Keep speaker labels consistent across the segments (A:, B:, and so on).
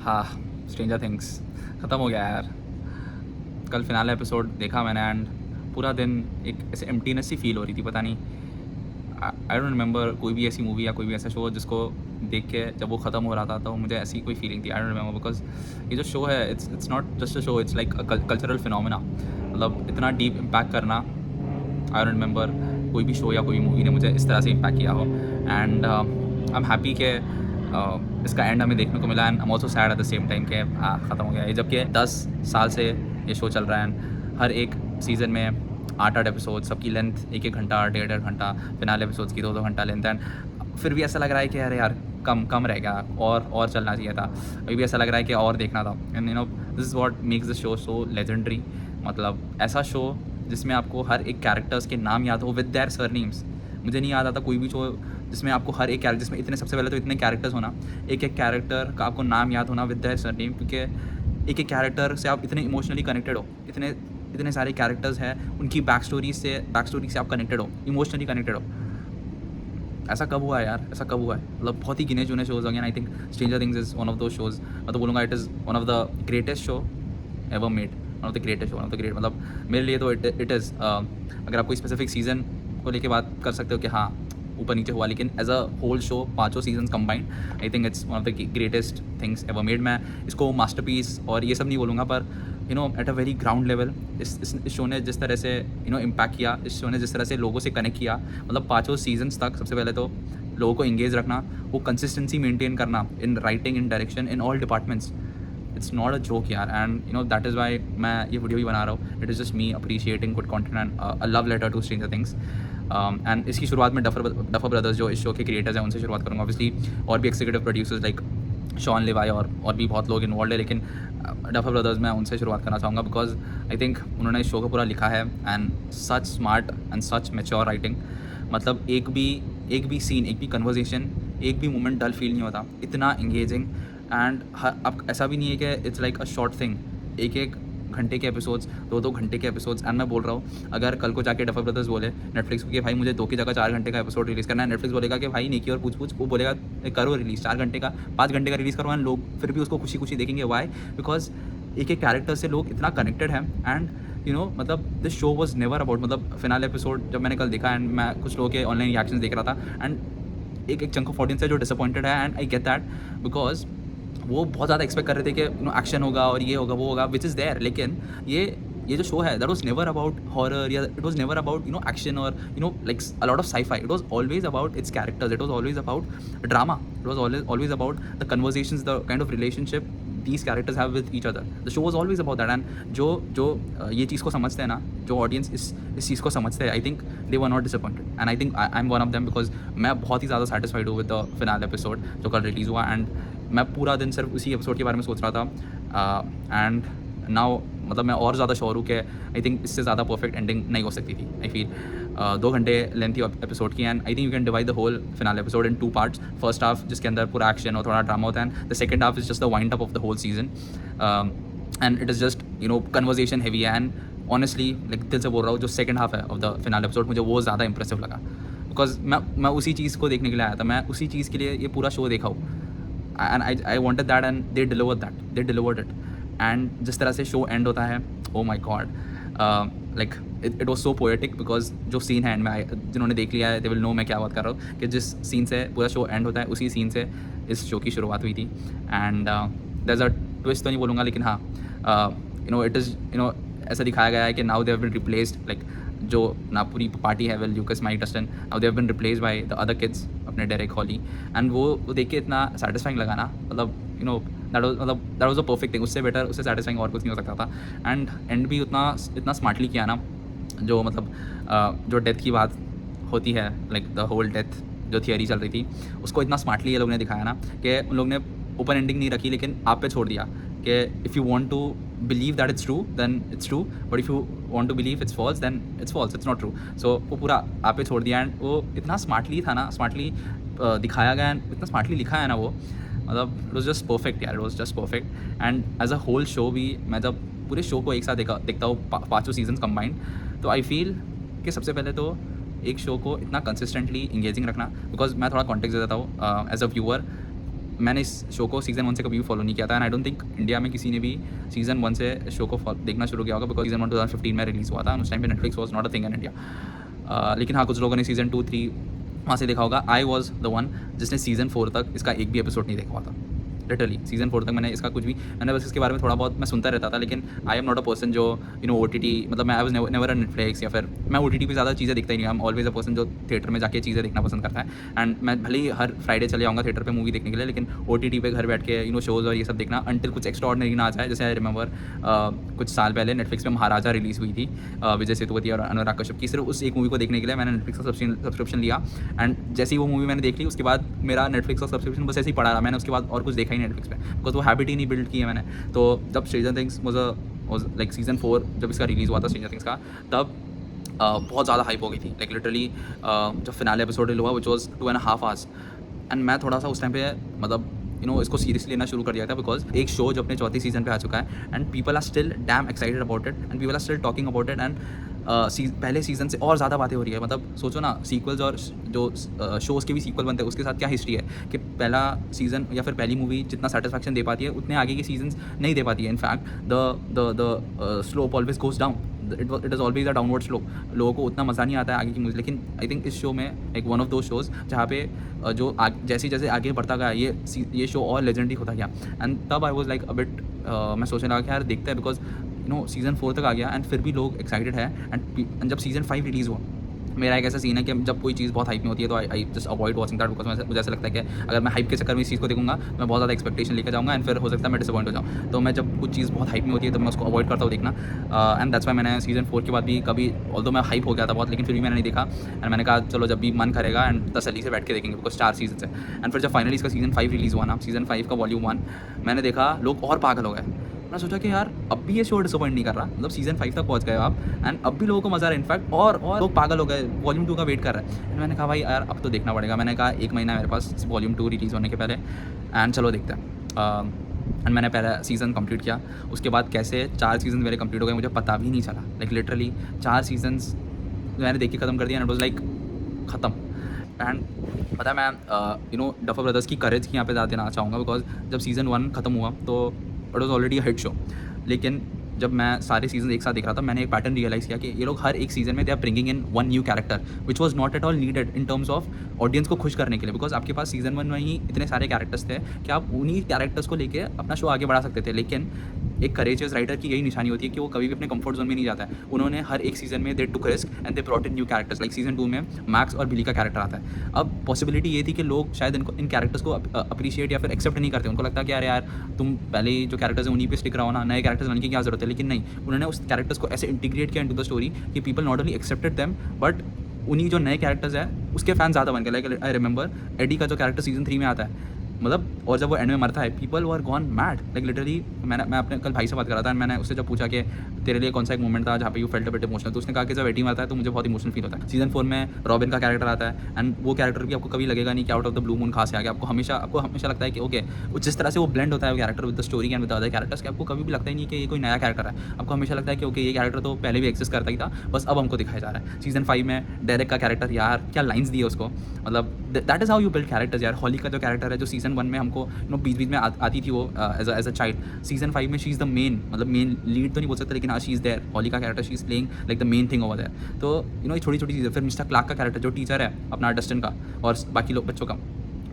A: हाँ, stranger things ख़त्म हो गया यार। कल फिनाले एपिसोड देखा मैंने एंड पूरा दिन एक ऐसे एम्प्टीनेस सी फील हो रही थी, पता नहीं। आई डोंट रिमेंबर कोई भी ऐसी मूवी या कोई भी ऐसा शो जिसको देख के जब वो ख़त्म हो रहा था तो मुझे ऐसी कोई फीलिंग थी। आई डोंट रिमेंबर बिकॉज ये जो शो है it's not just a show, it's like a cultural phenomena. मतलब इतना डीप इम्पैक्ट करना, आई डोंट रिमेंबर कोई भी शो या कोई मूवी ने मुझे इस तरह से इम्पैक्ट किया हो। एंड आई एम हैप्पी कि इसका एंड हमें देखने को मिला and I am also sad at the same time कि ख़त्म हो गया ये, जबकि 10 साल से ये शो चल रहा है एंड हर एक सीज़न में 8-8 एपिसोड, सबकी लेंथ 1-1 घंटा, 1.5 घंटा, फिनाले एपिसोड्स की 2-2 घंटा लेंथ। एंड फिर भी ऐसा लग रहा है कि अरे यार कम कम रह गया, और चलना चाहिए था। अभी भी ऐसा लग रहा है कि और देखना था। And you no this is what makes the show so legendary. मतलब ऐसा शो जिसमें आपको हर एक कैरेक्टर्स के नाम याद हो विद देयर सरनेम्स। मुझे नहीं याद आता कोई भी शो जिसमें आपको हर एक कैरेक्टर, जिसमें इतने, सबसे पहले तो इतने कैरेक्टर्स होना, एक एक कैरेक्टर का आपको नाम याद होना विद देयर सरनेम, क्योंकि एक एक कैरेक्टर से आप इतने इमोशनली कनेक्टेड हो। इतने इतने सारे कैरेक्टर्स हैं, उनकी बैक स्टोरी से आप कनेक्टेड हो, इमोशनली कनेक्टेड हो। ऐसा कब हुआ है यार, ऐसा कब हुआ है? मतलब बहुत ही गिने चुने शोज़ होंगे। I think stranger things is one of दो शोज़। मैं तो बोलूँगा it is one of the greatest show ever made, one of the greatest show, one of the great. मतलब मेरे लिए तो इट इज़, अगर आप कोई स्पेसिफिक सीज़न को लेके बात कर सकते हो कि हाँ ऊपर नीचे हुआ, लेकिन as a whole show 5 seasons combined, I think it's one of the greatest things ever made. मैं इसको मास्टरपीस और ये सब नहीं बोलूँगा, पर you know at a very ground level इस शो ने जिस तरह से यू नो इम्पैक्ट किया, इस शो ने जिस तरह से लोगों से कनेक्ट किया, मतलब 5 सीजन्स तक सबसे पहले तो लोगों को इंगेज रखना, वो कंसिस्टेंसी मेंटेन करना in writing, in direction, in all departments. It's not a joke यार। And you know that is why मैं ये वीडियो भी बना रहा हूँ। It is just me appreciating good content and a love letter to Stranger Things. And इसकी शुरुआत में डफर ब्रदर्स जो इस शो के क्रिएटर्स हैं उनसे शुरुआत करूँगा। ऑब्वियसली और भी एग्जीक्यूटिव प्रोड्यूसर्स लाइक शॉन लेवाई और भी बहुत लोग इन्वॉल्व है, लेकिन डफर ब्रदर्स मैं उनसे शुरुआत करना चाहूँगा बिकॉज आई थिंक उन्होंने इस शो को पूरा लिखा है and such smart and such mature writing. मतलब एक भी सीन, एक भी कन्वर्जेशन, एक भी मोमेंट डल फील नहीं होता, इतना इंगेजिंग। एंड अब ऐसा भी नहीं है कि it's like a short thing, एक एक घंटे के एपिसोड्स, 2-2 घंटे के एपिसोड्स। एंड मैं बोल रहा हूँ अगर कल को जाके डफर ब्रदर्स बोले नेटफ्लिक्स को कि भाई मुझे 2 की जगह 4 घंटे का एपिसोड रिलीज़ करना है, नेटफ्लिक्स बोलेगा कि भाई नेकी और पूछ वो बोलेगा करो रिलीज़ 4 घंटे का, 5 घंटे का रिलीज़ करो, एंड लोग फिर भी उसको खुशी खुशी देखेंगे। वाई? बिकॉज एक एक कैरेक्टर से लोग इतना कनेक्टेड हैं। एंड यू नो मतलब this show was never about, मतलब फिनाले एपिसोड जब मैंने कल देखा एंड मैं कुछ लोगों के ऑनलाइन रिएक्शन देख रहा था, एंड एक चंक ऑफ ऑडियंस है जो डिसअपॉइंटेड है, and I get that because वो बहुत ज़्यादा एक्सपेक्ट कर रहे थे कि यू नो एक्शन होगा और ये होगा वो होगा, विच इज़ देयर। लेकिन ये जो शो है that was never about horror, या it was never about you know action और you know like a lot of sci-fi. It was always about its characters, it was always about drama, it was always about the conversations, the kind of relationship these characters have with each other. The show was always about that. And जो ये चीज़ को समझते हैं ना, जो audience इस चीज़ को समझते हैं, I think they were not disappointed and I think I am one of them because मैं बहुत ही ज़्यादा सेटिस्फाइड हूँ विद द फिनाल एपिसोड जो कल रिलीज़ हुआ। एंड मैं पूरा दिन सिर्फ उसी एपिसोड के बारे में सोच रहा था। एंड नाउ मतलब मैं और ज़्यादा श्योर हूँ कि आई थिंक इससे ज़्यादा परफेक्ट एंडिंग नहीं हो सकती थी। आई फील 2 घंटे लेंथी एपिसोड की, and I think you can divide the whole finale episode in 2 parts. First half जिसके अंदर पूरा एक्शन और थोड़ा ड्रामा होता है, and the second half is just the wind up of the whole season. And it is just you know conversation heavy है। And honestly like दिल से बोल रहा हूँ, जो सेकंड हाफ है ऑफ द फिनाल एपिसोड मुझे वो ज़्यादा इंप्रेसिव लगा बिकॉज मैं उसी चीज़ को देखने के लिए आया था, मैं उसी चीज़ के लिए ये पूरा शो देखा हूँ। And I wanted that and they delivered it. And जिस तरह से शो एंड होता है, ओ my God, like it was so poetic because जो सीन है एंड में, जिन्होंने देख लिया है दे विल नो मैं क्या बात कर रहा हूँ, कि जिस सीन से पूरा शो एंड होता है उसी सीन से इस शो की शुरुआत हुई थी। And there is a twist तो नहीं बोलूँगा, लेकिन हाँ you know it is you know ऐसा दिखाया गया है कि now they have been replaced, like जो ना पूरी पार्टी है, Will Lucas, Mike Dustin, now they have been replaced by the other kids, अपने डेरेक हॉली। एंड वो देख के इतना सेटिस्फाइंग लगा ना, मतलब you know that was a perfect thing. उससे बेटर, उससे सेटिस्फाइंग और कुछ नहीं हो सकता था। एंड एंड भी इतना स्मार्टली किया ना, जो मतलब जो डेथ की बात होती है, लाइक द होल डेथ जो थियरी चल रही थी, उसको इतना स्मार्टली ये लोग ने दिखाया ना कि उन लोग ने ओपन एंडिंग नहीं रखी, लेकिन आप पे छोड़ दिया कि if you want to believe that it's true then it's true, but if you want to believe it's false then it's false, it's not true. So वो पूरा आप पे छोड़ दिया। एंड वो इतना स्मार्टली था ना, स्मार्टली दिखाया गया, एंड इतना स्मार्टली लिखा है ना वो, मतलब इट वॉज जस्ट परफेक्ट यार, it was just perfect. And as a whole show भी, मैं जब पूरे शो को एक साथ देखता हूँ 5 सीजन कंबाइंड, तो आई फील कि सबसे पहले तो एक शो को इतना कंसिस्टेंटली इंगेजिंग रखना, बिकॉज मैं थोड़ा कॉन्टेक्स्ट दे देता हूँ एज अ व्यूअर। मैंने इस शो को सीज़न 1 से कभी भी फॉलो नहीं किया था, and I don't think India में किसी ने भी सीज़न 1 से शो को देखना शुरू किया होगा, बिकॉज सीज़न 1 2015 में रिलीज़ हुआ था, उस टाइम पे Netflix was not a thing in India. लेकिन हाँ, कुछ लोगों ने सीज़न 2, 3 वहाँ से देखा होगा। आई वॉज द वन जिसने सीज़न 4 तक इसका एक भी एपिसोड नहीं देखा हुआ था। लिटरली सीज़न 4 तक मैंने इसका कुछ भी, मैंने बस इसके बारे में थोड़ा बहुत मैं सुनता रहता था, लेकिन I am not a person जो OTT, मतलब मैं I was never a Netflix, या फिर मैं OTT पे ज़्यादा चीज़ें देखता ही नहीं। I am always a person जो थिएटर में जाके चीज़ें देखना पसंद करता है, एंड मैं भले ही हर फ्राइडे चले जाऊँगा थिएटर पे मूवी देखने के लिए, लेकिन OTT पे घर बैठ के शोज़ और ये सब देखना अंटिल कुछ एक्स्ट्रा ऑर्डिनरी ना आ जाए। जैसे आई रिमेंबर कुछ साल पहले नेटफ्लिक्स पे महाराजा रिलीज़ हुई थी, विजय सेतुपति और अनुराग कश्यप की। सिर्फ उस एक मूवी को देखने के लिए मैंने नेटफ्लिक्स का सब्सक्रिप्शन लिया, एंड जैसे ही वो मूवी मैंने देख ली, उसके बाद मेरा नेटफ्लिक्स का सब्सक्रिप्शन बस ऐसे ही पड़ा रहा। मैंने उसके बाद और कुछ देखा ही नेटफ्लिक्स पे, बिकॉज वो हैबिट ही नहीं बिल्ड की है मैंने। तो जब stranger things was like season 4 जब इसका रिलीज़ हुआ था स्ट्रेंजर थिंग्स का, तब बहुत ज़्यादा हाइप हो गई थी। लाइक लिटरली जब फिनाले एपिसोड हुआ विच वाज 2.5 आवर्स, एंड मैं थोड़ा सा उस टाइम पे मतलब इसको सीरियसली लेना शुरू कर दिया था, बिकॉज एक शो जो अपने चौथी सीज़न पे आ चुका है, and people are still damn excited about it, and people are still talking about it, and पहले सीज़न से और ज़्यादा बातें हो रही है। मतलब सोचो ना, सीक्वल्स और जो शोज़ के भी सीक्वल बनते हैं उसके साथ क्या हिस्ट्री है कि पहला सीज़न या फिर पहली मूवी जितना सेटिस्फैक्शन दे पाती है उतने आगे की सीजन्स नहीं दे पाती है। In fact the slope always goes down, it is always a downward slope. लोगों को उतना मज़ा नहीं आता है आगे की मूवी, लेकिन आई थिंक इस शो में एक वन ऑफ दो शोज़ जहाँ पे जो जैसे जैसे आगे बढ़ता गया ये शो और लेजेंडरी होता गया, एंड तब I was like a bit, मैं सोचने लगा कि यार देखते हैं, बिकॉज सीज़न 4 तक आ गया एंड फिर भी लोग एक्साइटेड है। एंड जब सीज़न 5 रिलीज़ हुआ, मेरा एक ऐसा सीन है कि जब कोई चीज़ बहुत हाइप में होती है तो I just avoid watching that, because मुझे ऐसा लगता है कि अगर मैं हाइप के चक्कर में इस चीज़ को देखूंगा मैं बहुत ज़्यादा एक्सपेक्टेशन लेकर जाऊँगा, एंड फिर हो सकता है मैं डिसअपॉइंट हो जाऊँ। तो मैं जब कुछ चीज़ बहुत हाइप में होती है तो मैं उसको अवॉइड करता हूँ देखना, एंड दैट्स वाई मैंने सीज़न 4 के बाद भी कभी, ऑल्दो मैं हाइप हो गया था बहुत, लेकिन फिर भी मैंने नहीं देखा, एंड मैंने कहा चलो जब भी मन करेगा एंड तसल्ली से बैठ के देखेंगे, बिकॉज 4 सीजन है। एंड फिर जब फाइनली इसका सीज़न 5 रिलीज़ हुआ ना, सीज़न 5 का वॉल्यूम 1 मैंने देखा, लोग और पागल हो गए। मैं सोचा कि यार अब भी ये शो डिसअपॉइंट नहीं कर रहा, मतलब सीज़न 5 तक पहुंच गए आप, एंड अब भी लोगों को मज़ा आ रहा है। इनफैक्ट और लोग पागल हो गए, वॉल्यूम 2 का वेट कर रहे हैं। एंड मैंने कहा भाई यार अब तो देखना पड़ेगा। मैंने कहा 1 महीना मेरे पास वॉल्यूम 2 रिलीज़ होने के पहले, एंड चलो देखते हैं। एंड मैंने पहला सीज़न कंप्लीट किया। उसके बाद कैसे 4 सीज़न मेरे कंप्लीट हो गए मुझे पता भी नहीं चला। लाइक लिटरली 4 सीजन्स मैंने देख के ख़त्म कर दिया, एंड इट वाज लाइक ख़त्म। एंड पता है मैं डफर ब्रदर्स की करेज की यहाँ पे ज़्यादा देना चाहूँगा, बिकॉज जब सीज़न 1 ख़त्म हुआ तो it was already a hit show, लेकिन जब मैं सारे सीजन एक साथ देख रहा था मैंने एक पैटर्न रियलाइज़ किया कि ये लोग हर एक सीज़न में they are bringing in one new character which was not at all needed in terms of audience को खुश करने के लिए, बिकॉज आपके पास सीज़न 1 में ही इतने सारे कैरेक्टर्स थे कि आप उन्हीं कैरेक्टर्स को लेके अपना शो आगे बढ़ा सकते थे। लेकिन एक करेजियस राइटर की यही निशानी होती है कि वो कभी भी अपने कंफर्ट जोन में नहीं जाता है। उन्होंने हर एक सीज़न में they took risk and they brought in new characters. Like season 2 में मैक्स और बिली का कैरेक्टर आता है। अब पॉसिबिलिटी ये थी कि लोग शायद इन कैरेक्टर्स को अप्रिशिएट या फिर एक्सेप्ट नहीं करते। उनको लगता है कि यार तुम पहले जो कैरेक्टर्स हैं उन्हीं पे स्टिक रहो ना, नए कैरेक्टर्स लाने की क्या जरूरत है। लेकिन नहीं, उन्होंने उस कैरेक्टर्स को ऐसे इंटीग्रेट किया इनटू द स्टोरी कि people not only accepted them but उन्हीं जो नए कैरेक्टर्स हैं उसके फैन ज़्यादा बन गए। लाइक आई रिमेंबर एडी का जो कैरेक्टर सीज़न 3 में आता है, मतलब और जब वो एंड में मरता है people were gone mad. Like literally मैं अपने कल भाई से बात कर रहा था, मैंने उससे जब पूछा कि तेरे लिए कौन सा एक मोमेंट था जहाँ पे you felt a bit emotional, तो उसने कहा कि जब एडी मरता है तो मुझे बहुत इमोशनल फील होता है। सीज़न 4 में रॉबिन का कैरेक्टर आता है, एंड वो कैरेक्टर भी आपको कभी लगेगा नहीं कि out of the blue moon कहाँ से आ गया। आपको हमेशा लगता है कि ओके, जिस तरह से वो ब्लेंड होता है वो character with the story and with other characters, कि आपको कभी भी लगता ही नहीं कि ये कोई नया कैरेक्टर है। आपको हमेशा लगता है कि ओके ये कैरेक्टर तो पहले भी एक्सिस्ट करता ही था, बस अब हमको दिखाया जा रहा है। सीज़न 5 में डेरेक का कैरेक्टर, यार क्या लाइन्स दिए उसको, मतलब that is how you build characters यार। हॉली का जो कैरेक्टर है जो सीज़न 1 में हमको बीच में आती थी वो एज अ चाइल्ड, सीज़न 5 में शी इज़ द मेन, मतलब मेन लीड तो नहीं बोल सकते लेकिन हाँ शी इज़ देयर। हॉली का character she is playing like the main thing over there. तो ये छोटी छोटी चीज़ें। फिर मिस्टर क्लार्क का कैरेक्टर जो टीचर है अपना डस्टिन का और बाकी लोग बच्चों का,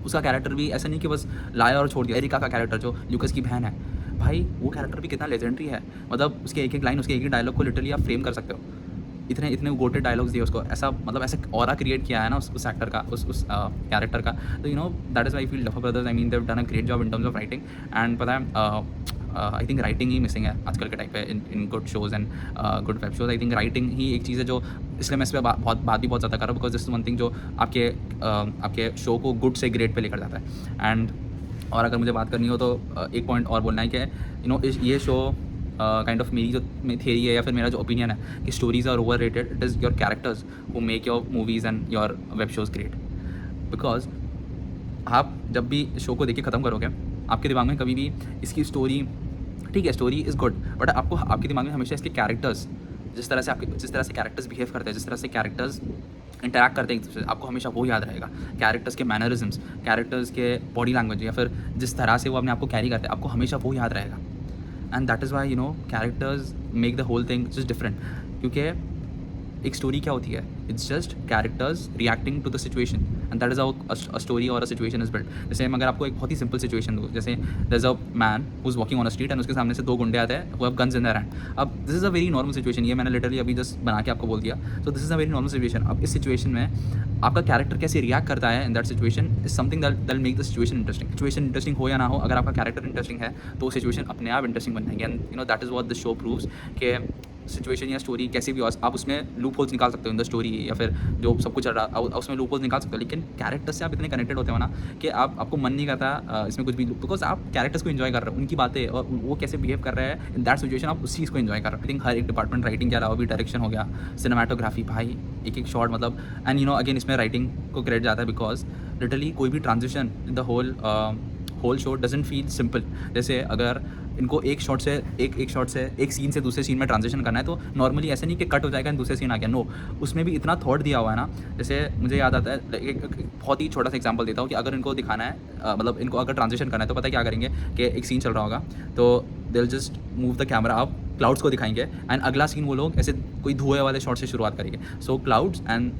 A: उसका कैरेक्टर भी ऐसा नहीं कि बस लाया और छोड़ दिया। एरिका का कैरेक्टर जो ल्यूकस की बहन है, भाई वो कैरेक्टर भी कितना लेजेंडरी है। मतलब उसके एक एक लाइन, उसके एक एक डायलॉग को लिटरली आप फ्रेम कर सकते हो। इतने गोटेड डायलॉग्स दिए उसको, ऐसा मतलब ऐसे ऑरा क्रिएट किया है ना उस एक्टर का, उस कैरेक्टर का। तो that is why feel Duffer Brothers, I mean they have done a great job in terms of writing. And पता है आई थिंक राइटिंग ही मिसिंग है आजकल के टाइम पे in good shows and good web shows. I think writing ही एक चीज़ है जो, इसलिए मैं इस पर बात भी बहुत ज़्यादा कर रहा हूँ, because this is one thing जो आपके शो को गुड से ग्रेट पे लेकर जाता है। एंड और अगर मुझे बात करनी हो तो एक पॉइंट और बोलना है कि ये शो काइंड ऑफ मेरी जो थियरी है या फिर मेरा जो ओपिनियन है कि stories are overrated, it is your characters who make your movies and your web shows great. Because आप जब भी शो को देख के ख़त्म करोगे, आपके दिमाग में कभी भी इसकी स्टोरी, ठीक है स्टोरी इज़ गुड, बट आपके दिमाग में हमेशा इसके कैरेक्टर्स, जिस तरह से कैरेक्टर्स बिहेव करते हैं, जिस तरह से कैरेक्टर्स इंटरैक्ट करते हैं एक दूसरे से, आपको हमेशा वो याद रहेगा। कैरेक्टर्स के मैनरिज्म्स, कैरेक्टर्स के बॉडी लैंग्वेज या फिर जिस तरह से वो अपने आप को कैरी करते हैं, आपको हमेशा वो याद रहेगा। And that is why you know characters make the whole thing just different. क्योंकि एक स्टोरी क्या होती है, it's just characters reacting to the situation and that is how a story और अ सिचुएशन इज बिल्ट। जैसे मैं अगर आपको एक बहुत ही सिंपल सिचुएशन दूँ, जैसे there is a man who is walking on a street and उसके सामने से 2 गुंडे आते हैं who have guns in their hand. अब this is a very normal situation, ये मैंने लिटरली अभी जस्ट बना के आपको बोल दिया। सो this is a very normal situation. अब इस सिचुएशन में आपका कैरेक्टर कैसे रिएक्ट करता है in that situation is something that will make the situation interesting. Situation interesting हो या ना हो, अगर आपका कैरेक्टर इंटरेस्टिंग है तो सिचुएशन अपने आप इंटरेस्टिंग बन जाएगी। And you know that is what the show proves कि सिचुएशन या स्टोरी कैसे भी हो, आप उसमें लूप होल्स निकाल सकते हो इन द स्टोरी या फिर जो सब कुछ चल रहा उसमें लूप होल्स निकाल सकते हो, लेकिन कैरेक्टर्स से आप इतने कनेक्टेड होते हो ना कि आपको मन नहीं करता इसमें कुछ भी, बिकॉज आप कैरेक्टर्स को इन्जॉय कर रहे हो, उनकी बातें और वो कैसे बिहेव कर रहे हैं इन दैट सिचुएशन, आप उस चीज़ को इन्जॉय कर रहे हो। आई थिंक हर एक डिपार्टमेंट, राइटिंग के अलावा भी डायरेक्शन हो गया, सिनेमाटोग्राफी, भाई एक एक शॉट मतलब। एंड यू नो अगेन इसमें राइटिंग को क्रेडिट जाता है बिकॉज लिटरली कोई भी transition in the whole show doesn't feel simple. जैसे अगर इनको एक शॉट से एक सीन से दूसरे सीन में ट्रांजिशन करना है तो नॉर्मली ऐसे नहीं कि कट हो जाएगा एंड दूसरे सीन आ गया, नो, उसमें भी इतना थॉट दिया हुआ है ना। जैसे मुझे याद आता है एक बहुत ही छोटा सा एग्जांपल देता हूँ कि अगर इनको दिखाना है मतलब इनको अगर ट्रांजिशन करना है तो पता है क्या करेंगे कि एक सीन चल रहा होगा तो they will just move the camera up, clouds को दिखाएंगे एंड अगला सीन वो लोग ऐसे कोई धुएं वाले शॉट से शुरुआत करेंगे, so clouds and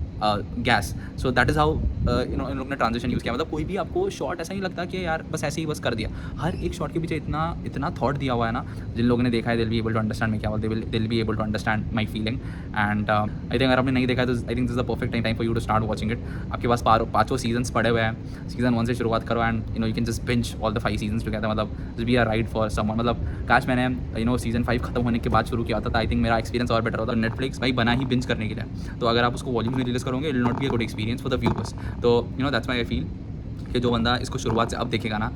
A: gas. So that is how इन लोग ने ट्रांजिशन यूज़ किया। मतलब कोई भी आपको शॉट ऐसा नहीं लगता कि यार बस ऐसे ही बस कर दिया, हर एक शॉट के पीछे इतना थॉट दिया हुआ है ना। जिन लोगों ने देखा है दिल बी एबल टू अंडरस्टैंड मैं क्या बोलते, they'll be able to understand my feeling. And I think अगर आपने नहीं देखा तो I think this is the perfect time for you to start watching it. आपके पास 5 सीजन्स पड़े हुए हैं, सीजन 1 से शुरुआत करो and you know you can just binge all the 5 seasons together. मतलब this be a ride for someone. मतलब काश मैंने यू नो सीजन 5 खत्म होने के बाद शुरू किया था, आई थिंक मेरा एक्सपीरियंस और बेटर होता। नेटफ्लिक्स भाई बना ही बिंज करने के लिए, तो अगर आप उसको वॉल्यूम में रिलीज करोगे it will not be a good experience for the viewers. तो you know that's my I feel कि जो बंदा इसको शुरुआत से अब देखेगा ना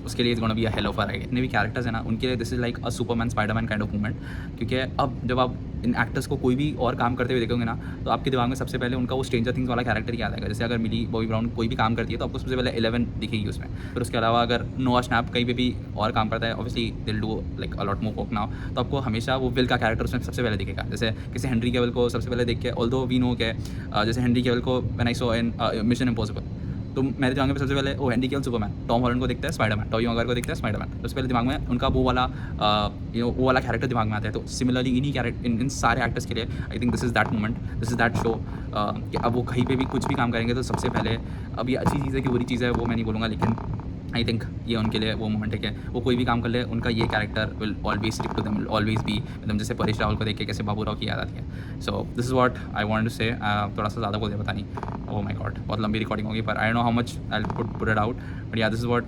A: उसके लिए is gonna be a hell of a ride. जितने भी कैरेक्टर्स हैं ना उनके लिए this is like a Superman Spiderman kind of movement. क्योंकि अब जब आप इन एक्टर्स को कोई भी और काम करते हुए देखोगे ना तो आपके दिमाग में सबसे पहले उनका वो स्ट्रेंजर थिंग्स वाला कैरेक्टर याद आएगा। जैसे अगर मिली बॉबी ब्राउन कोई भी काम करती है तो आपको सबसे पहले 11 दिखेगी उसमें। फिर उसके अलावा अगर नोआ स्नैप कहीं पे भी और काम करता है, ऑब्वियसली दिल do like a lot more work now, तो आपको हमेशा वो विल का कैरेक्टर उसमें सबसे पहले दिखेगा। जैसे किसी हेनरी कैविल को सबसे पहले देख के, ऑल्दो वी नो के जैसे हेनरी कैविल को when I saw in mission impossible तो मेरे दिमाग में सबसे पहले वो Henry Cavill Superman, Tom Holland को देखते हैं स्पाइडरमैन, टॉबी मैguire को देखते हैं स्पाइडरमैन, तो उससे पहले दिमाग में उनका वो वाला यू नो वो वाला कैरेक्टर दिमाग में आता है। तो सिमिलरली इन्हीं कैरेक्टर इन सारे एक्टर्स के लिए आई think this is that moment, this is that show कि अब वो कहीं पे भी कुछ भी काम करेंगे तो सबसे पहले, अब ये अच्छी चीज़ है कि बुरी चीज़ है वो मैं नहीं बोलूँगा, लेकिन आई थिंक ये उनके लिए वो मोमेंट है कि वो कोई भी काम कर ले उनका ये character will always stick to them, will always be एकदम। जैसे परेश रावल को देख के कैसे बाबू राव की याद आती है। So this is what I want to say. थोड़ा सा ज़्यादा बोल दिया, पता नहीं, ओह माय गॉड बहुत लंबी रिकॉर्डिंग होगी, पर I don't know how much I will put it out, but yeah this is what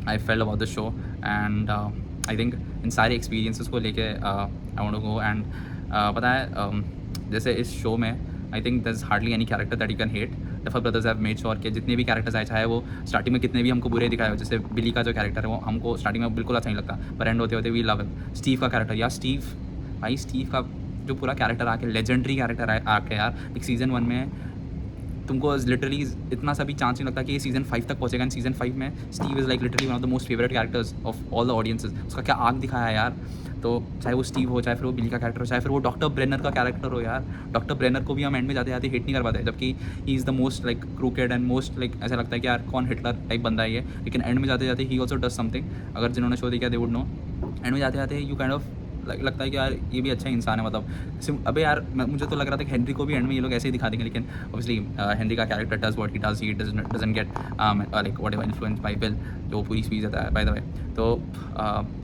A: I felt about the show. And I think इन सारे एक्सपीरियंसेस को लेके I want to go and पता है जैसे इस शो में I think there is hardly any character that you can hate. Duffer Brothers have made sure कि जितने भी कैरेक्टर्स आए, चाहे वो स्टार्टिंग में कितने भी हमको बुरे दिखाए हो, जैसे बिली का जो कैरेक्टर है वो हमको स्टार्टिंग में बिल्कुल अच्छा नहीं लगता, पर एंड होते होते वी लव हिम। स्टीव का कैरेक्टर, यार स्टीव भाई, स्टीव का जो पूरा कैरेक्टर आके लेजेंडरी कैरेक्टर आके यार एक सीज़न 1 में तुमको लिटरली इतना सा भी चांस नहीं लगता कि ये सीज़न 5 तक पहुँचेगा। एंड सीज़न 5 में Steve is like literally one of the most favourite characters of all the audiences. उसका क्या आग दिखाया है यार। तो चाहे वो स्टीव हो, चाहे फिर वो बिली का कैरेक्टर हो, चाहे फिर वो डॉक्टर ब्रेनर का कैरेक्टर हो यार, डॉक्टर ब्रेनर को भी हम एंड में जाते जाते हिट नहीं कर पाते, जबकि he is the most like crooked and most like ऐसा लगता है कि यार कौन हिटलर टाइप बंदा है ये, लेकिन एंड में जाते जाते ही ऑल्सो डज समथिंग। अगर जिन्होंने शो देखा दे वुड नो, एंड में जाते जाते यू काइंड ऑफ लगता है कि यार ये भी अच्छा इंसान है। मतलब अबे यार मुझे तो लग रहा था कि हेनरी को भी एंड में ये लोग ऐसे ही दिखा देंगे, लेकिन ऑब्वियसली हेनरी का character does what he does, he doesn't get like whatever influence by will, जो पूरी स्पीच देता है बाय द वे। तो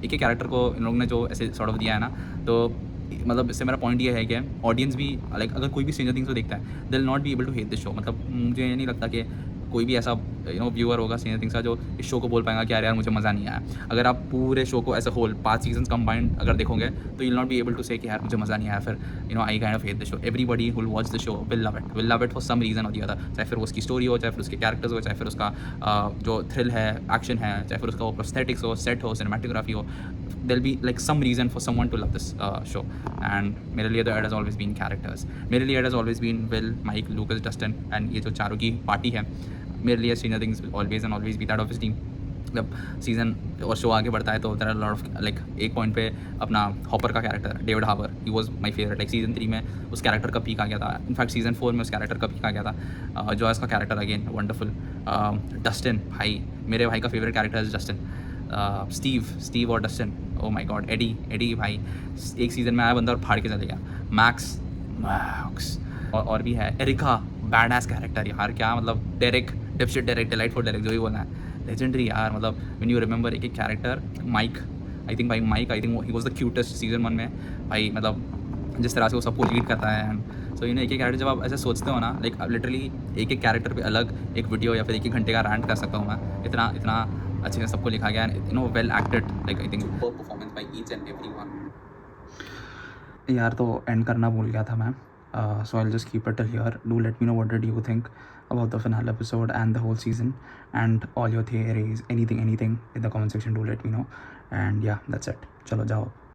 A: एक ही कैरेक्टर को इन लोगों ने जो ऐसे सॉर्ट ऑफ दिया है ना, तो मतलब इससे मेरा पॉइंट ये है कि ऑडियंस भी लाइक अगर कोई भी स्ट्रेंजर थिंग्स को देखता है they will not be able to hate this show. मतलब मुझे ये नहीं लगता कि कोई भी ऐसा यू नो व्यूअर होगा स्ट्रेंजर थिंग्स का जो इस शो को बोल पाएगा कि यार मुझे मज़ा नहीं आया। अगर आप पूरे शो को as a whole 5 seasons combined अगर देखोगे तो you will not be able to say कि यार मुझे मज़ा नहीं आया, फिर you know I kind of hate the show. Everybody who will watch the show will love it for some reason और दी अदर, चाहे फिर उसकी स्टोरी हो, चाहे फिर उसके कैरेक्टर्स हो, चाहे फिर उसका जो थ्रिल है, एक्शन है, चाहे फिर उसका वो प्रोस्थेटिक्स हो, सेट हो, सिनेमेटोग्राफी हो, there'll be like some reason for someone to love this show. And मेरे लिए तो it has always been characters. मेरे लिए it has always been Will, Mike, Lucas, Dustin, and ये जो चारों की पार्टी है मेरे लिए Stranger Things will always and always be that. Obviously जब सीज़न और शो आगे बढ़ता है तो there are lot of like एक पॉइंट पे अपना हॉपर का character David Harbour, he was my favourite. Like season 3 में उस कैरेक्टर का पीक आ गया था, इनफैक्ट सीज़न 4 में उस कैरेक्टर का पीक आ गया था। जॉयस का कैरेक्टर अगेन वंडरफुल। डस्टिन भाई, मेरे भाई का फेवरेट कैरेक्टर है डस्टिन। स्टीव और Dustin, oh my God. Eddie भाई एक सीज़न में आया बंदा और फाड़ के चले गया। मैक्स मैक्स और भी है एरिका, बैड एस कैरेक्टर यार, क्या मतलब। डेरिक, डिपशिट डेरिक, डिलाइटफुल डेरिक, जो भी बोलना है, लेजेंडरी यार। मतलब व्हेन यू रिमेंबर एक एक कैरेक्टर, माइक, आई थिंक भाई Mike, I think he was the cutest season 1 में भाई। मतलब जिस तरह से वो सबको लीड करता है। सो एक एक कैरेक्टर जब आप ऐसे सोचते हो ना, लाइक लिटरली एक एक कैरेक्टर पे अलग एक वीडियो या फिर एक घंटे का रैंट कर सकता हूँ मैं। इतना इतना अच्छे से सबको लिखा गया, you know, well acted, like I think performance by each and everyone. यार तो एंड करना भूल गया था मैं, so I'll just keep it till here. Do let me know what did you think about the finale episode and the whole season, and all your theories, anything in the comment section. Do let me know, and yeah, that's it. चलो जाओ।